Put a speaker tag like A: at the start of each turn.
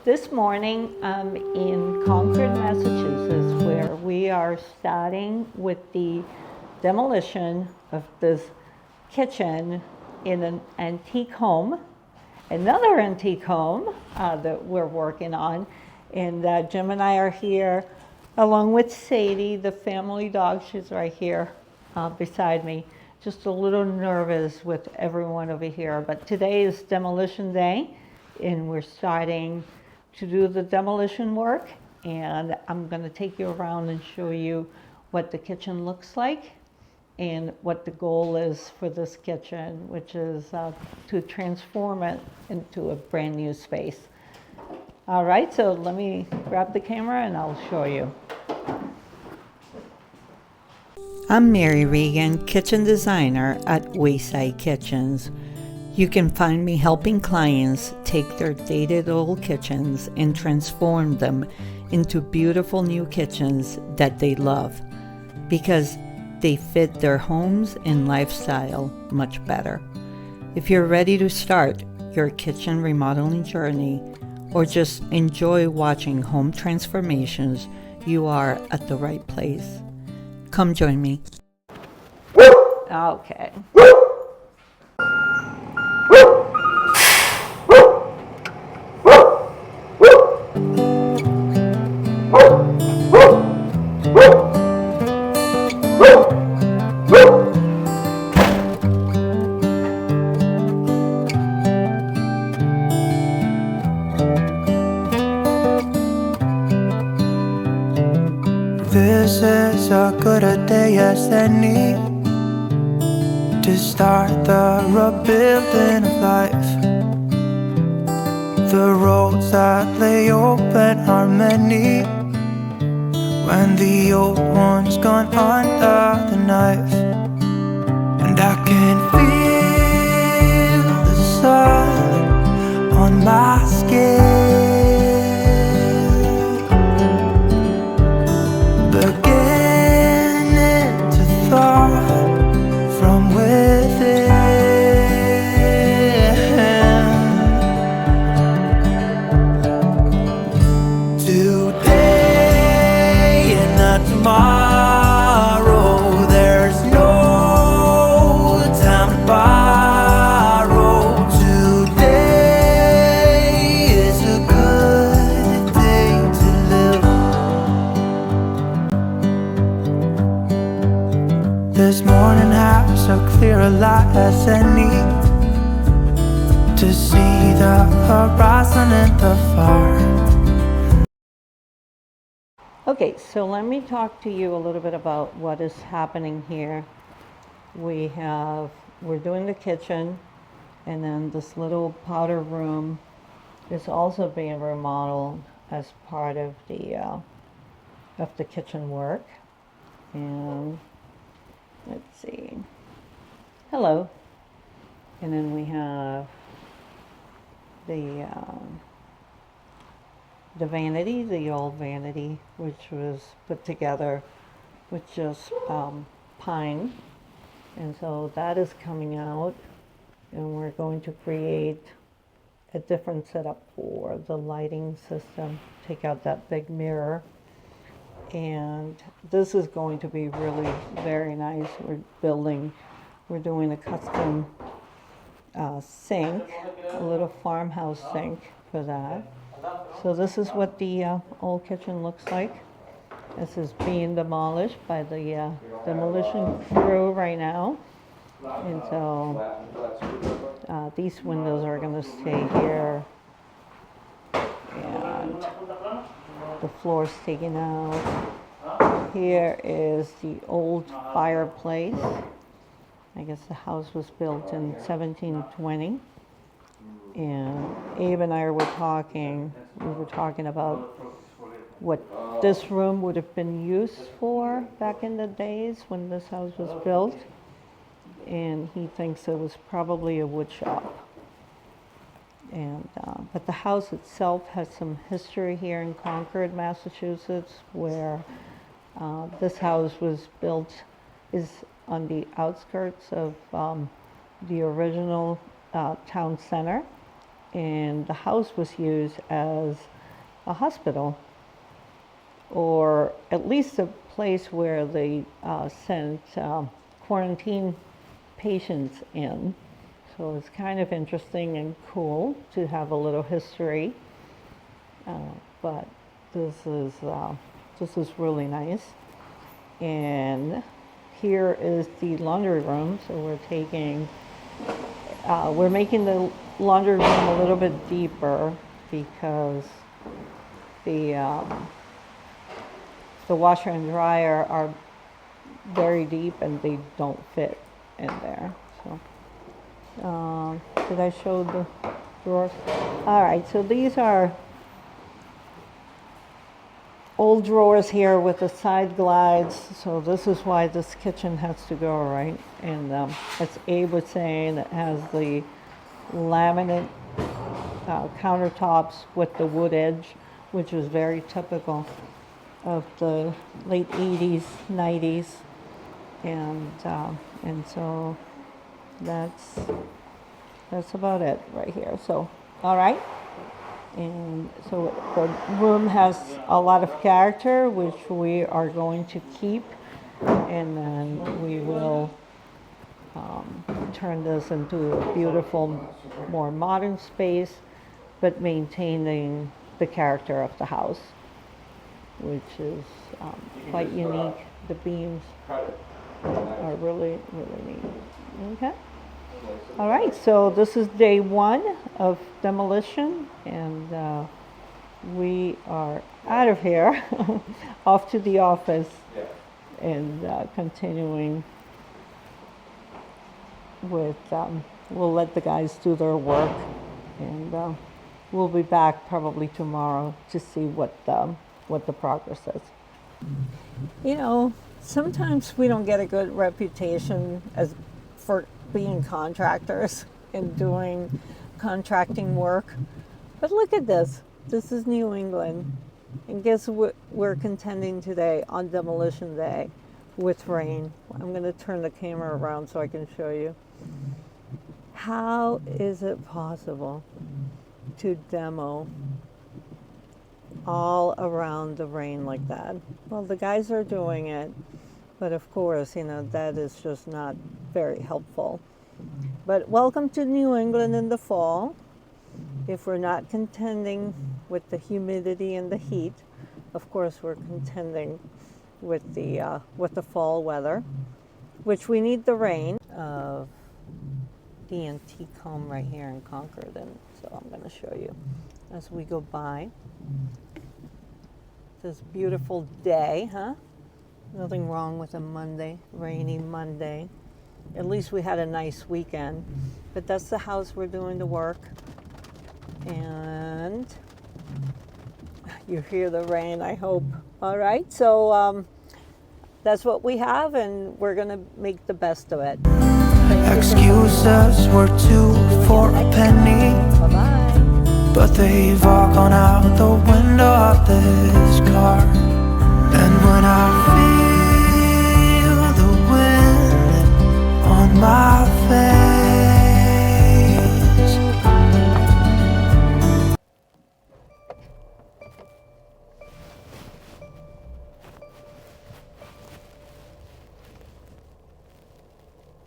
A: This morning I'm in Concord, Massachusetts, where we are starting with the demolition of this kitchen in an antique home, another antique home that we're working on. And Jim and I are here along with Sadie, the family dog. She's right here beside me. Just a little nervous with everyone over here, but today is demolition day and we're starting to do the demolition work, and I'm going to take you around and show you what the kitchen looks like and what the goal is for this kitchen, which is to transform it into a brand new space. All right, so let me grab the camera and I'll show you. I'm Mary Regan, kitchen designer at Wayside Kitchens. You can find me helping clients take their dated old kitchens and transform them into beautiful new kitchens that they love because they fit their homes and lifestyle much better. If you're ready to start your kitchen remodeling journey or just enjoy watching home transformations, you are at the right place. Come join me. Okay.
B: This is as good a day as any to start the rebuilding of life. The roads that lay open are many when the old one's gone under the knife. And I can feel the sun on my skin, beginning to thaw from within. Today and not tomorrow, there's no time to borrow. Today is a good day to live. This morning has so clear a light as any to see the horizon in the far.
A: Okay, so let me talk to you a little bit about what is happening here. We're doing the kitchen, and then this little powder room is also being remodeled as part of the kitchen work. And let's see. Hello. And then we have the vanity, the old vanity, which was put together with just pine. And so that is coming out, and we're going to create a different setup for the lighting system. Take out that big mirror. And this is going to be really very nice. We're doing a custom sink, a little farmhouse sink for that. So this is what the old kitchen looks like. This is being demolished by the demolition crew right now. And so these windows are going to stay here. And the floor's taken out. Here is the old fireplace. I guess the house was built in 1720. And Abe and I were talking about what this room would have been used for back in the days when this house was built. And he thinks it was probably a wood shop. And but the house itself has some history here in Concord, Massachusetts, where this house was built, is on the outskirts of the original town center. and the house was used as a hospital, or at least a place where they sent quarantine patients in. So it's kind of interesting and cool to have a little history. But this is really nice. And here is the laundry room. So we're making the laundry room a little bit deeper because the washer and dryer are very deep and they don't fit in there. So, did I show the drawers? All right, so these are old drawers here with the side glides. So this is why this kitchen has to go, right? And as Abe was saying, it has the laminate countertops with the wood edge, which was very typical of the late 80s, 90s. And so that's about it right here. So, all right. And so the room has a lot of character, which we are going to keep, and then we will turn this into a beautiful, more modern space, but maintaining the character of the house, which is quite unique. The beams are really, really neat. Okay. All right, so this is day one of demolition, and we are out of here, off to the office, and continuing with, we'll let the guys do their work, and we'll be back probably tomorrow to see what the progress is. You know, sometimes we don't get a good reputation for being contractors and doing contracting work. But look at this. This is New England. And guess what we're contending today on demolition day with rain. I'm going to turn the camera around so I can show you. How is it possible to demo all around the rain like that? Well, the guys are doing it. But of course, you know, that is just not very helpful. But welcome to New England in the fall. If we're not contending with the humidity and the heat, of course we're contending with the fall weather, which we need the rain. Of the antique home right here in Concord, and so I'm going to show you as we go by. This beautiful day, huh? Nothing wrong with a Monday, rainy Monday. At least we had a nice weekend. But that's the house we're doing the work. And you hear the rain, I hope. All right, so that's what we have, and we're going to make the best of it.
B: Excuses were two for a penny.
A: Bye-bye.
B: But they've all gone out the window of this car. And when I feel the wind on my face,